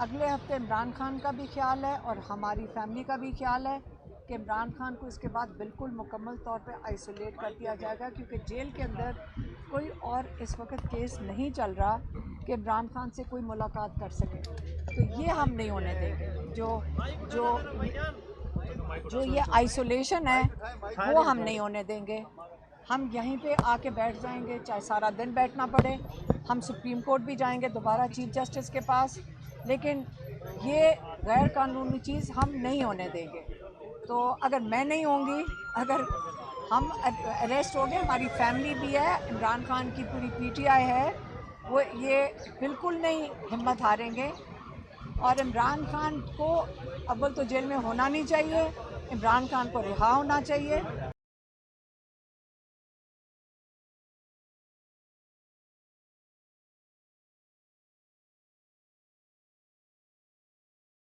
अगले हफ्ते इमरान खान का भी ख्याल है और हमारी फैमिली का भी ख्याल है कि इमरान खान को इसके बाद बिल्कुल मुकम्मल तौर पे आइसोलेट कर दिया जाएगा, क्योंकि जेल के अंदर कोई और इस वक्त केस नहीं चल रहा कि इमरान खान से कोई मुलाकात कर सके। तो ये हम नहीं होने देंगे। जो जो जो ये आइसोलेशन है वो हम नहीं होने देंगे। हम यहीं पे आके बैठ जाएंगे, चाहे सारा दिन बैठना पड़े। हम सुप्रीम कोर्ट भी जाएंगे दोबारा चीफ जस्टिस के पास, लेकिन ये गैर कानूनी चीज़ हम नहीं होने देंगे। तो अगर मैं नहीं होंगी, अगर हम अरेस्ट हो गए, हमारी फैमिली भी है, इमरान खान की पूरी पीटीआई है, वो ये बिल्कुल नहीं हिम्मत हारेंगे। और इमरान खान को अव्वल तो जेल में होना नहीं चाहिए, इमरान खान को रिहा होना चाहिए।